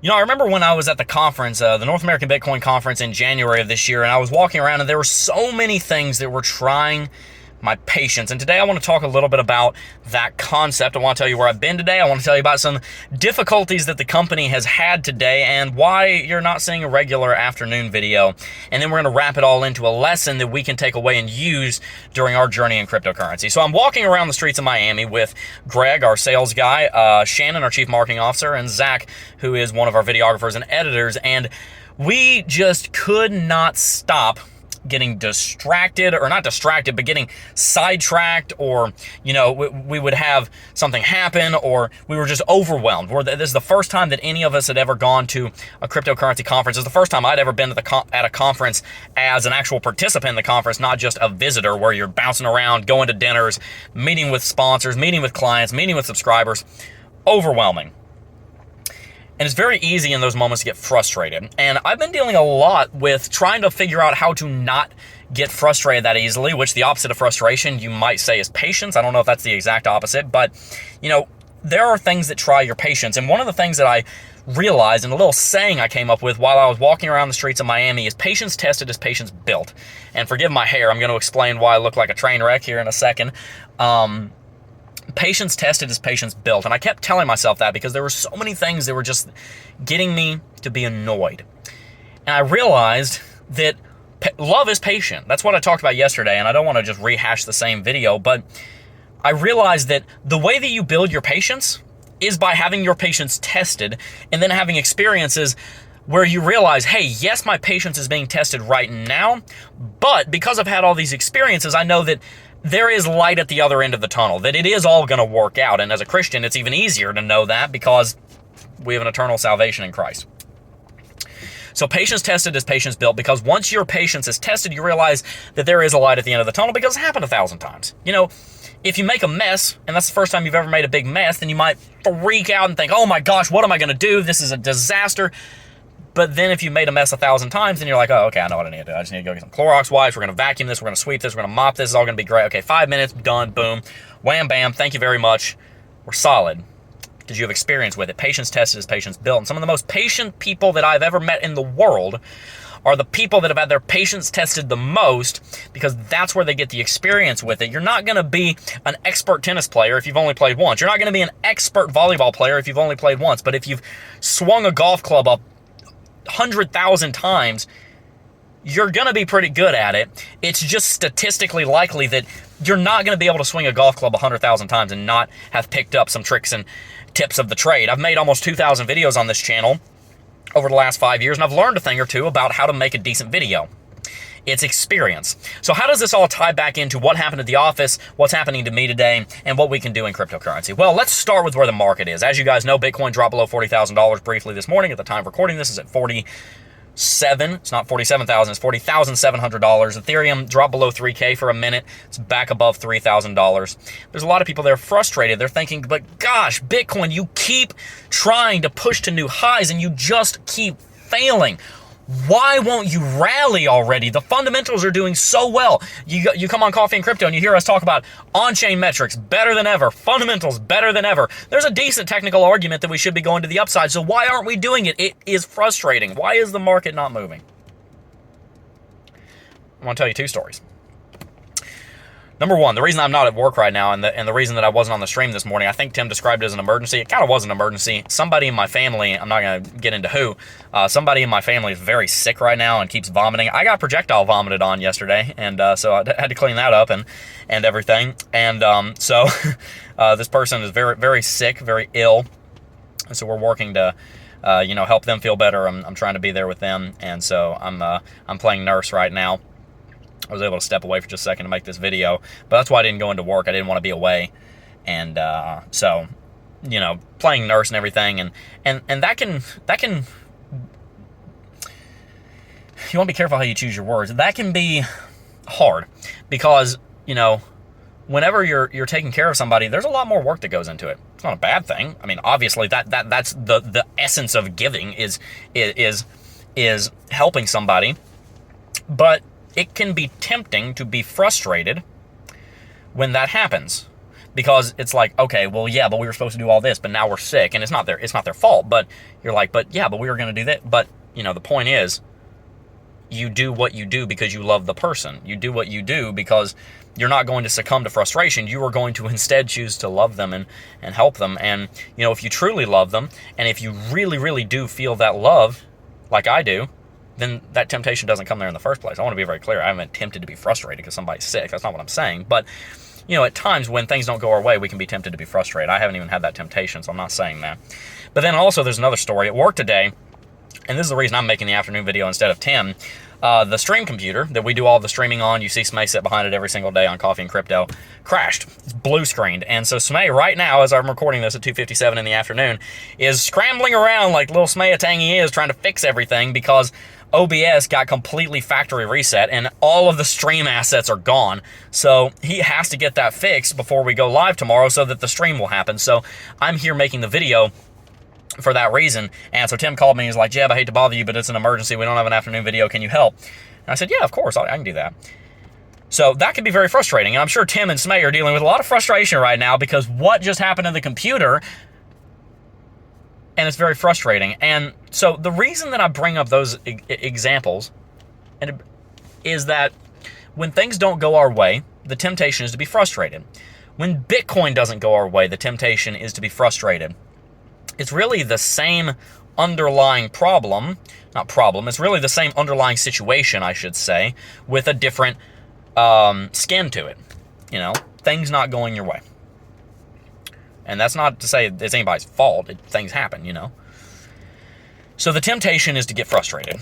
I remember when I was at the conference, the North American Bitcoin conference in January of this year, and I was walking around and there were so many things that were trying my patience. And today I want to talk a little bit about that concept. I want to tell you where I've been today. I want to tell you about some difficulties that the company has had today and why you're not seeing a regular afternoon video. And then we're going to wrap it all into a lesson that we can take away and use during our journey in cryptocurrency. So I'm walking around the streets of Miami with Greg, our sales guy, Shannon, our chief marketing officer, and Zach, who is one of our videographers and editors. And we just could not stop getting distracted, or not distracted, but getting sidetracked, or, we would have something happen, or we were just overwhelmed. This is the first time that any of us had ever gone to a cryptocurrency conference. It's the first time I'd ever been at a conference as an actual participant in the conference, not just a visitor where you're bouncing around, going to dinners, meeting with sponsors, meeting with clients, meeting with subscribers. Overwhelming. And it's very easy in those moments to get frustrated. And I've been dealing a lot with trying to figure out how to not get frustrated that easily, which the opposite of frustration, you might say, is patience. I don't know if that's the exact opposite, but, there are things that try your patience. And one of the things that I realized, and a little saying I came up with while I was walking around the streets of Miami, is patience tested is patience built. And forgive my hair, I'm going to explain why I look like a train wreck here in a second. Patience tested is patience built. And I kept telling myself that because there were so many things that were just getting me to be annoyed. And I realized that love is patient. That's what I talked about yesterday, and I don't want to just rehash the same video, but I realized that the way that you build your patience is by having your patience tested and then having experiences where you realize, hey, yes, my patience is being tested right now, but because I've had all these experiences, I know that there is light at the other end of the tunnel, that it is all going to work out. And as a Christian, it's even easier to know that because we have an eternal salvation in Christ. So patience tested is patience built, because once your patience is tested, you realize that there is a light at the end of the tunnel, because it's happened 1,000 times. If you make a mess, and that's the first time you've ever made a big mess, then you might freak out and think, oh my gosh, what am I going to do? This is a disaster. But then if you made a mess 1,000 times, then you're like, oh, okay, I know what I need to do. I just need to go get some Clorox wipes. We're going to vacuum this. We're going to sweep this. We're going to mop this. It's all going to be great. Okay, 5 minutes, done, boom, wham, bam, thank you very much. We're solid because you have experience with it. Patience tested is patience built. And some of the most patient people that I've ever met in the world are the people that have had their patience tested the most, because that's where they get the experience with it. You're not going to be an expert tennis player if you've only played once. You're not going to be an expert volleyball player if you've only played once. But if you've swung a golf club up 100,000 times, you're going to be pretty good at it. It's just statistically likely that you're not going to be able to swing a golf club 100,000 times and not have picked up some tricks and tips of the trade. I've made almost 2,000 videos on this channel over the last 5 years, and I've learned a thing or two about how to make a decent video. It's experience. So how does this all tie back into what happened at the office, what's happening to me today, and what we can do in cryptocurrency? Well, let's start with where the market is. As you guys know, Bitcoin dropped below $40,000 briefly this morning. At the time of recording this, is at 47. It's not 47,000. It's $40,700. Ethereum dropped below 3K for a minute. It's back above $3,000. There's a lot of people that are frustrated. They're thinking, but gosh, Bitcoin, you keep trying to push to new highs and you just keep failing. Why won't you rally already? The fundamentals are doing so well. You come on Coffee and Crypto and you hear us talk about on-chain metrics better than ever, fundamentals better than ever. There's a decent technical argument that we should be going to the upside. So why aren't we doing it? It is frustrating. Why is the market not moving? I want to tell you two stories. Number one, the reason I'm not at work right now, and the reason that I wasn't on the stream this morning, I think Tim described it as an emergency. It kind of was an emergency. Somebody in my family, I'm not going to get into who, somebody in my family is very sick right now and keeps vomiting. I got projectile vomited on yesterday, and so I had to clean that up and everything. And so this person is very, very sick, very ill, and so we're working to help them feel better. I'm trying to be there with them, and so I'm playing nurse right now. I was able to step away for just a second to make this video, but that's why I didn't go into work. I didn't want to be away, and so playing nurse and everything, and that can you want to be careful how you choose your words. That can be hard because whenever you're taking care of somebody, there's a lot more work that goes into it. It's not a bad thing. I mean, obviously that's the essence of giving is helping somebody, but it can be tempting to be frustrated when that happens, because it's like, okay, well, yeah, but we were supposed to do all this, but now we're sick, and it's not their fault. But you're like, but yeah, but we were going to do that. But the point is, you do what you do because you love the person. You do what you do because you're not going to succumb to frustration. You are going to instead choose to love them and help them. And, if you truly love them, and if you really, really do feel that love, like I do, then that temptation doesn't come there in the first place. I want to be very clear. I haven't tempted to be frustrated because somebody's sick. That's not what I'm saying. But, at times when things don't go our way, we can be tempted to be frustrated. I haven't even had that temptation, so I'm not saying that. But then also there's another story. At work today, and this is the reason I'm making the afternoon video instead of Tim, the stream computer that we do all the streaming on, you see Smay sit behind it every single day on Coffee and Crypto, crashed. It's blue screened. And so Smay right now, as I'm recording this at 2:57 in the afternoon, is scrambling around like little Smayatang he is, trying to fix everything because OBS got completely factory reset and all of the stream assets are gone. So he has to get that fixed before we go live tomorrow so that the stream will happen. So I'm here making the video for that reason. And so Tim called me and he's like, Jeb, I hate to bother you, but it's an emergency. We don't have an afternoon video. Can you help? And I said, yeah, of course, I can do that. So that can be very frustrating. And I'm sure Tim and Smay are dealing with a lot of frustration right now because what just happened to the computer, and it's very frustrating. And so the reason that I bring up those examples is that when things don't go our way, the temptation is to be frustrated. When Bitcoin doesn't go our way, the temptation is to be frustrated. It's really the same underlying problem, not problem, it's really the same underlying situation, I should say, with a different skin to it. Things not going your way. And that's not to say it's anybody's fault. Things happen, So the temptation is to get frustrated.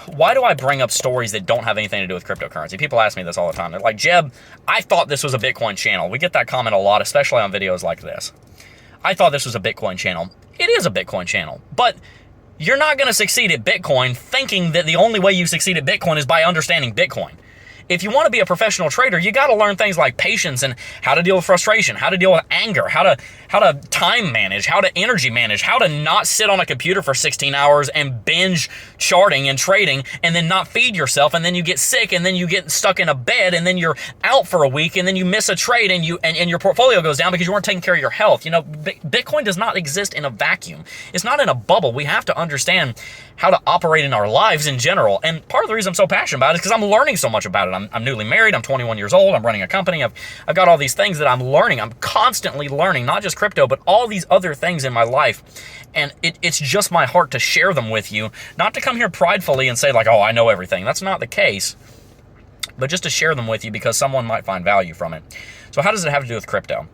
Why do I bring up stories that don't have anything to do with cryptocurrency? People ask me this all the time. They're like, Jeb, I thought this was a Bitcoin channel. We get that comment a lot, especially on videos like this. I thought this was a Bitcoin channel. It is a Bitcoin channel, but you're not going to succeed at Bitcoin thinking that the only way you succeed at Bitcoin is by understanding Bitcoin. If you want to be a professional trader, you got to learn things like patience and how to deal with frustration, how to deal with anger, how to time manage, how to energy manage, how to not sit on a computer for 16 hours and binge charting and trading and then not feed yourself, and then you get sick, and then you get stuck in a bed, and then you're out for a week, and then you miss a trade, and your portfolio goes down because you weren't taking care of your health. Bitcoin does not exist in a vacuum. It's not in a bubble. We have to understand how to operate in our lives in general. And part of the reason I'm so passionate about it is because I'm learning so much about it. I'm newly married. I'm 21 years old. I'm running a company. I've got all these things that I'm learning. I'm constantly learning, not just crypto, but all these other things in my life. And it's just my heart to share them with you, not to come here pridefully and say like, oh, I know everything. That's not the case, but just to share them with you because someone might find value from it. So how does it have to do with crypto?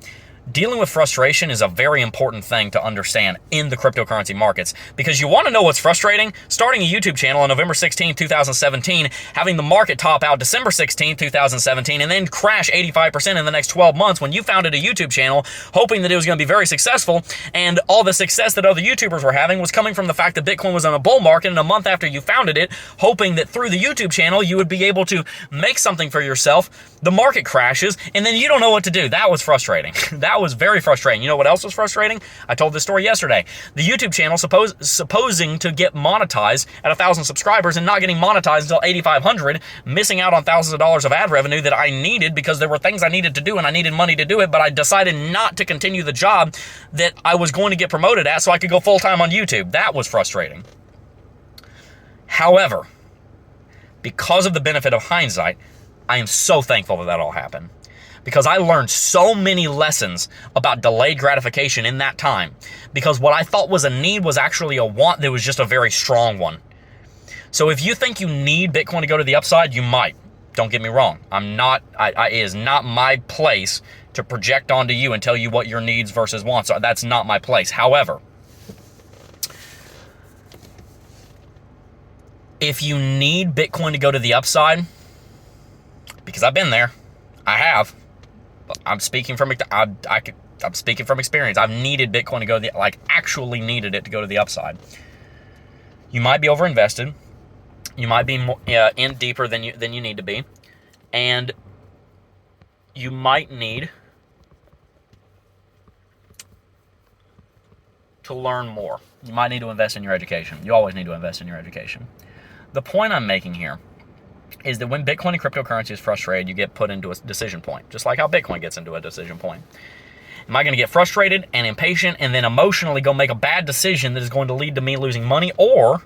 Dealing with frustration is a very important thing to understand in the cryptocurrency markets, because you want to know what's frustrating. Starting a YouTube channel on November 16, 2017, having the market top out December 16, 2017, and then crash 85% in the next 12 months when you founded a YouTube channel hoping that it was going to be very successful, and all the success that other YouTubers were having was coming from the fact that Bitcoin was on a bull market, and a month after you founded it, hoping that through the YouTube channel you would be able to make something for yourself. The market crashes, and then you don't know what to do. That was frustrating. That was very frustrating. You know what else was frustrating? I told this story yesterday. The YouTube channel supposing to get monetized at 1,000 subscribers and not getting monetized until 8,500, missing out on thousands of dollars of ad revenue that I needed because there were things I needed to do and I needed money to do it, but I decided not to continue the job that I was going to get promoted at so I could go full-time on YouTube. That was frustrating. However, because of the benefit of hindsight, I am so thankful that that all happened, because I learned so many lessons about delayed gratification in that time, because what I thought was a need was actually a want that was just a very strong one. So if you think you need Bitcoin to go to the upside, you might. Don't get me wrong. It is not my place to project onto you and tell you what your needs versus wants are. That's not my place. However, if you need Bitcoin to go to the upside, because I've been there, I have. I'm speaking from experience. I've needed Bitcoin to go actually needed it to go to the upside. You might be overinvested. You might be in deeper than you need to be, and you might need to learn more. You might need to invest in your education. You always need to invest in your education. The point I'm making here is that when Bitcoin and cryptocurrency is frustrated, you get put into a decision point, just like how Bitcoin gets into a decision point. Am I going to get frustrated and impatient and then emotionally go make a bad decision that is going to lead to me losing money? Or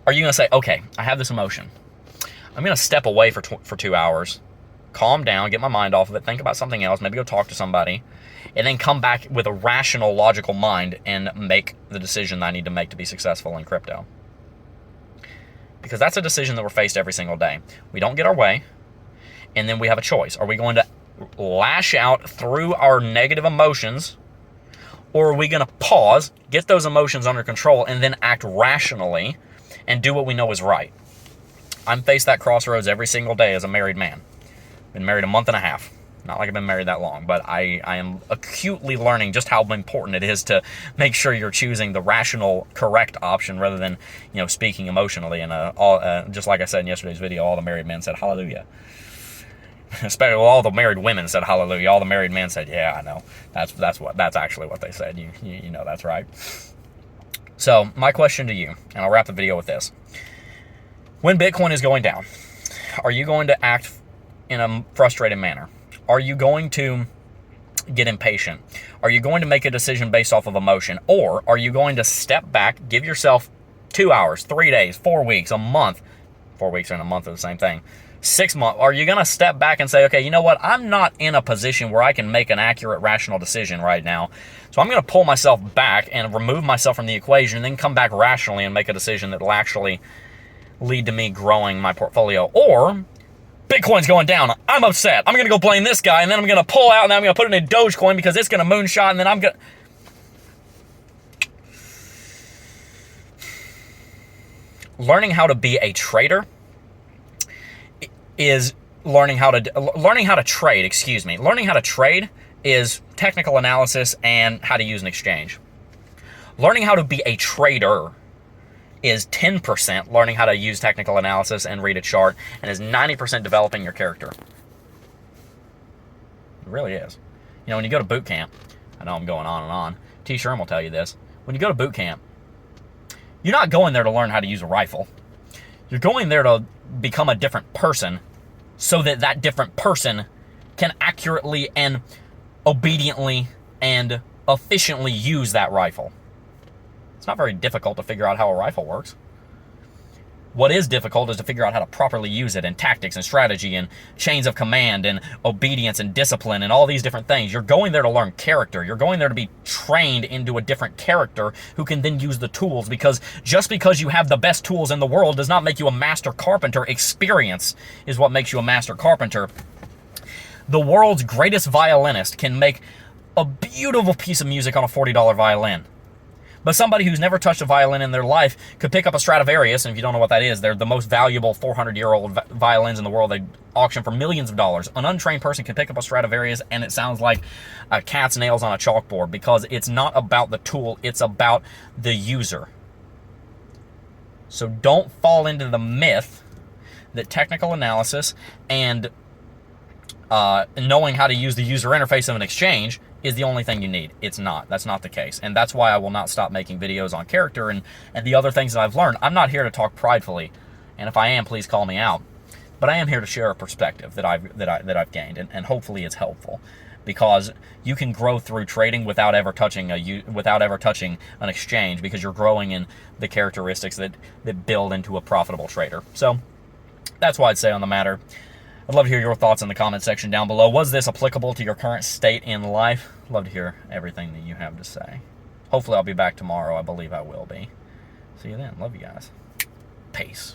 are you going to say, okay, I have this emotion. I'm going to step away for 2 hours, calm down, get my mind off of it, think about something else, maybe go talk to somebody, and then come back with a rational, logical mind and make the decision that I need to make to be successful in crypto. Because that's a decision that we're faced every single day. We don't get our way, and then we have a choice. Are we going to lash out through our negative emotions, or are we going to pause, get those emotions under control, and then act rationally and do what we know is right? I'm faced that crossroads every single day as a married man. Been married a month and a half. Not like I've been married that long, but I am acutely learning just how important it is to make sure you're choosing the rational, correct option rather than, speaking emotionally. And just like I said in yesterday's video, all the married men said hallelujah. Especially all the married women said hallelujah. All the married men said, yeah, I know. That's actually what they said. You know that's right. So my question to you, and I'll wrap the video with this. When Bitcoin is going down, are you going to act in a frustrated manner? Are you going to get impatient? Are you going to make a decision based off of emotion? Or are you going to step back, give yourself 2 hours, 3 days, 4 weeks, a month? 4 weeks and a month are the same thing. 6 months. Are you going to step back and say, okay, you know what? I'm not in a position where I can make an accurate, rational decision right now. So I'm going to pull myself back and remove myself from the equation and then come back rationally and make a decision that will actually lead to me growing my portfolio. Or Bitcoin's going down. I'm upset. I'm going to go blame this guy, and then I'm going to pull out, and then I'm going to put it in Dogecoin because it's going to moonshot, and then I'm going to... Learning how to be a trader is learning how to trade, Learning how to trade is technical analysis and how to use an exchange. Learning how to be a trader is 10% learning how to use technical analysis and read a chart, and is 90% developing your character. It really is. When you go to boot camp, I know I'm going on and on. T. Sherm will tell you this. When you go to boot camp, you're not going there to learn how to use a rifle. You're going there to become a different person so that that different person can accurately and obediently and efficiently use that rifle. It's not very difficult to figure out how a rifle works. What is difficult is to figure out how to properly use it, and tactics and strategy and chains of command and obedience and discipline and all these different things. You're going there to learn character. You're going there to be trained into a different character who can then use the tools, because just because you have the best tools in the world does not make you a master carpenter. Experience is what makes you a master carpenter. The world's greatest violinist can make a beautiful piece of music on a $40 violin. But somebody who's never touched a violin in their life could pick up a Stradivarius, and if you don't know what that is, they're the most valuable 400-year-old violins in the world. They auction for millions of dollars. An untrained person can pick up a Stradivarius, and it sounds like a cat's nails on a chalkboard, because it's not about the tool, it's about the user. So don't fall into the myth that technical analysis and knowing how to use the user interface of an exchange is the only thing you need. It's not. That's not the case. And that's why I will not stop making videos on character and the other things that I've learned. I'm not here to talk pridefully, and if I am, please call me out. But I am here to share a perspective that I've gained, and hopefully it's helpful, because you can grow through trading without ever touching an exchange, because you're growing in the characteristics that build into a profitable trader. So that's what I'd say on the matter. I'd love to hear your thoughts in the comment section down below. Was this applicable to your current state in life? I'd love to hear everything that you have to say. Hopefully I'll be back tomorrow. I believe I will be. See you then. Love you guys. Peace.